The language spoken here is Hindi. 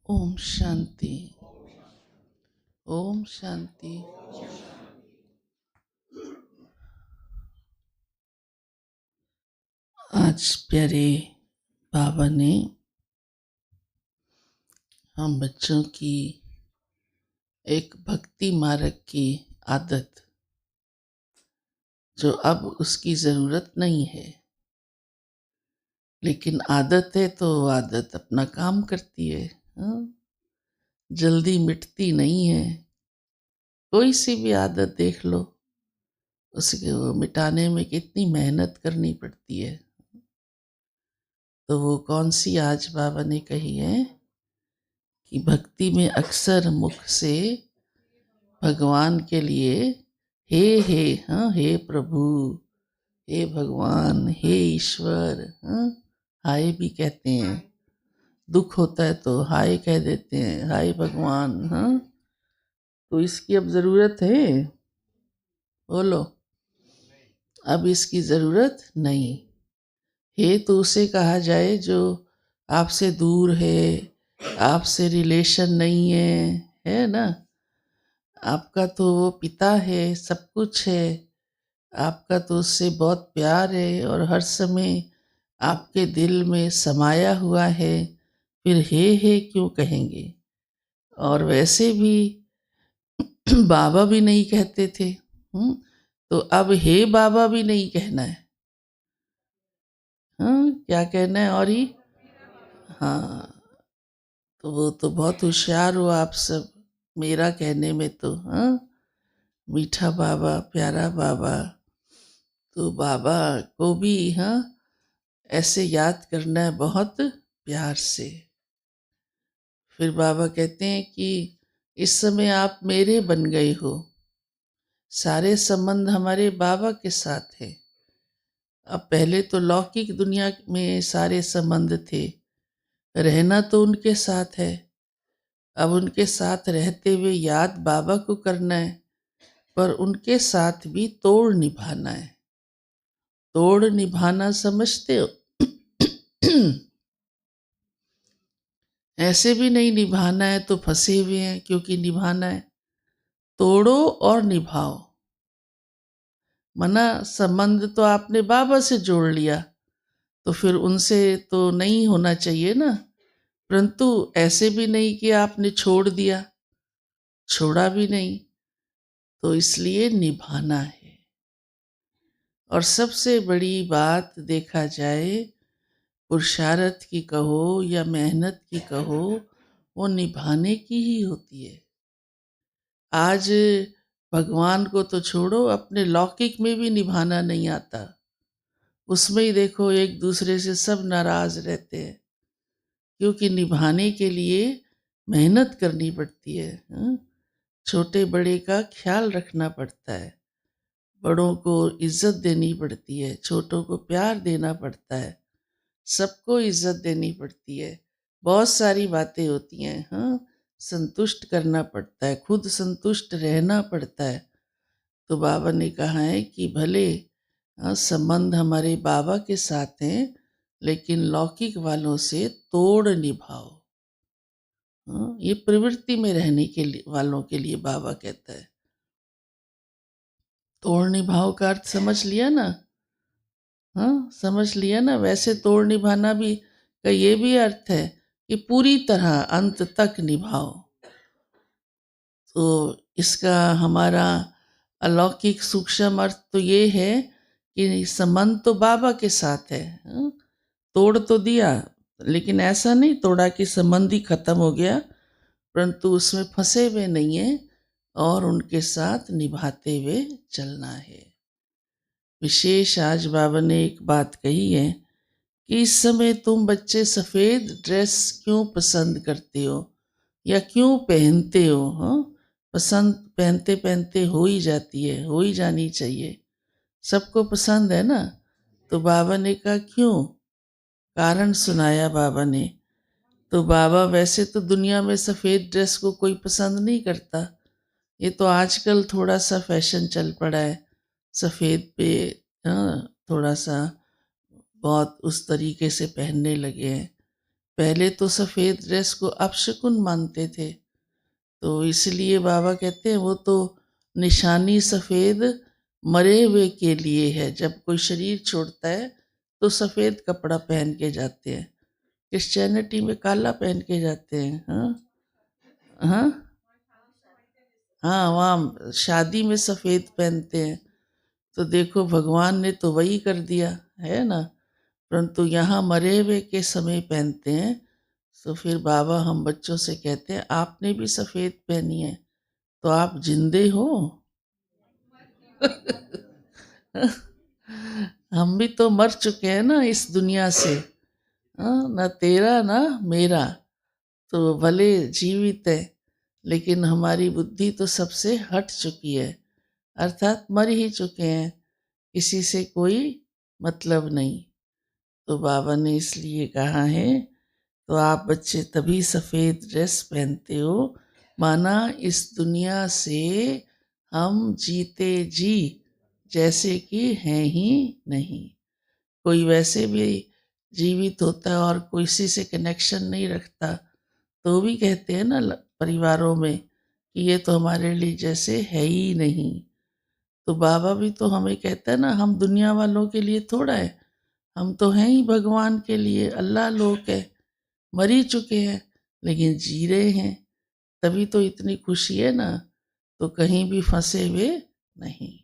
ओम शांति। ओम शांति। आज प्यारे बाबा ने हम बच्चों की एक भक्ति मार्ग की आदत, जो अब उसकी ज़रूरत नहीं है, लेकिन आदत है तो आदत अपना काम करती है। हाँ? जल्दी मिटती नहीं है। कोई सी भी आदत देख लो, उसको मिटाने में कितनी मेहनत करनी पड़ती है। तो वो कौन सी आज बाबा ने कही है कि भक्ति में अक्सर मुख से भगवान के लिए हे हाँ, हे प्रभु, हे भगवान, हे ईश्वर, हाँ, हाय भी कहते हैं। दुख होता है तो हाय कह देते हैं, हाय भगवान। हाँ, तो इसकी अब जरूरत है? बोलो, अब इसकी जरूरत नहीं। हे तो उसे कहा जाए जो आपसे दूर है, आपसे रिलेशन नहीं है ना। आपका तो वो पिता है, सब कुछ है। आपका तो उससे बहुत प्यार है और हर समय आपके दिल में समाया हुआ है। फिर हे क्यों कहेंगे? और वैसे भी बाबा भी नहीं कहते थे। तो अब हे बाबा भी नहीं कहना है। क्या कहना है? और ही हाँ, तो वो तो बहुत होशियार हो आप सब मेरा कहने में तो। मीठा बाबा, प्यारा बाबा। तो बाबा को भी ऐसे याद करना है बहुत प्यार से। फिर बाबा कहते हैं कि इस समय आप मेरे बन गए हो। सारे संबंध हमारे बाबा के साथ है। अब पहले तो लौकिक दुनिया में सारे संबंध थे, रहना तो उनके साथ है। अब उनके साथ रहते हुए याद बाबा को करना है, पर उनके साथ भी तोड़ निभाना है। तोड़ निभाना समझते हो? ऐसे भी नहीं निभाना है तो फंसे हुए हैं, क्योंकि निभाना है। तोड़ो और निभाओ। मना संबंध तो आपने बाबा से जोड़ लिया, तो फिर उनसे तो नहीं होना चाहिए ना। परंतु ऐसे भी नहीं कि आपने छोड़ दिया, छोड़ा भी नहीं, तो इसलिए निभाना है। और सबसे बड़ी बात देखा जाए, पुरुषार्थ की कहो या मेहनत की कहो, वो निभाने की ही होती है। आज भगवान को तो छोड़ो, अपने लौकिक में भी निभाना नहीं आता। उसमें ही देखो एक दूसरे से सब नाराज रहते हैं, क्योंकि निभाने के लिए मेहनत करनी पड़ती है। छोटे बड़े का ख्याल रखना पड़ता है, बड़ों को इज्जत देनी पड़ती है, छोटों को प्यार देना पड़ता है, सबको इज्जत देनी पड़ती है। बहुत सारी बातें होती हैं। संतुष्ट करना पड़ता है, खुद संतुष्ट रहना पड़ता है। तो बाबा ने कहा है कि भले संबंध हमारे बाबा के साथ हैं, लेकिन लौकिक वालों से तोड़ निभाओ। ये प्रवृत्ति में रहने के लिए वालों के लिए बाबा कहता है। तोड़ निभाओ का अर्थ समझ लिया ना? समझ लिया ना? वैसे तोड़ निभाना भी का ये भी अर्थ है कि पूरी तरह अंत तक निभाओ। तो इसका हमारा अलौकिक सूक्ष्म अर्थ तो ये है कि संबंध तो बाबा के साथ है। तोड़ तो दिया, लेकिन ऐसा नहीं तोड़ा कि संबंध ही खत्म हो गया, परंतु उसमें फंसे हुए नहीं है और उनके साथ निभाते हुए चलना है। विशेष आज बाबा ने एक बात कही है कि इस समय तुम बच्चे सफ़ेद ड्रेस क्यों पसंद करते हो या क्यों पहनते हो? पसंद पहनते पहनते हो ही जाती है, हो ही जानी चाहिए, सबको पसंद है ना। तो बाबा ने कहा क्यों? कारण सुनाया बाबा ने। तो बाबा, वैसे तो दुनिया में सफ़ेद ड्रेस को कोई पसंद नहीं करता, ये तो आजकल थोड़ा सा फैशन चल पड़ा है सफ़ेद पे। थोड़ा सा बहुत उस तरीके से पहनने लगे हैं, पहले तो सफ़ेद ड्रेस को अपशकुन मानते थे, तो इसलिए बाबा कहते हैं वो तो निशानी सफ़ेद मरे हुए के लिए है। जब कोई शरीर छोड़ता है तो सफ़ेद कपड़ा पहन के जाते हैं, क्रिश्चियनिटी में काला पहन के जाते हैं। हाँ हाँ हाँ, वहाँ शादी में सफ़ेद पहनते हैं। तो देखो भगवान ने तो वही कर दिया है ना, परंतु यहाँ मरे हुए के समय पहनते हैं। तो फिर बाबा हम बच्चों से कहते हैं आपने भी सफ़ेद पहनी है, तो आप जिंदे हो। हम भी तो मर चुके हैं ना इस दुनिया से। हाँ, ना तेरा ना मेरा, तो भले जीवित है लेकिन हमारी बुद्धि तो सबसे हट चुकी है, अर्थात मर ही चुके हैं, किसी से कोई मतलब नहीं। तो बाबा ने इसलिए कहा है, तो आप बच्चे तभी सफ़ेद ड्रेस पहनते हो, माना इस दुनिया से हम जीते जी जैसे कि हैं ही नहीं। कोई वैसे भी जीवित होता है और किसी से कनेक्शन नहीं रखता, तो भी कहते हैं ना परिवारों में कि ये तो हमारे लिए जैसे है ही नहीं। तो बाबा भी तो हमें कहता है ना, हम दुनिया वालों के लिए थोड़ा है, हम तो हैं ही भगवान के लिए, अल्लाह लोग है, मर ही चुके हैं लेकिन जी रहे हैं। तभी तो इतनी खुशी है ना, तो कहीं भी फंसे हुए नहीं।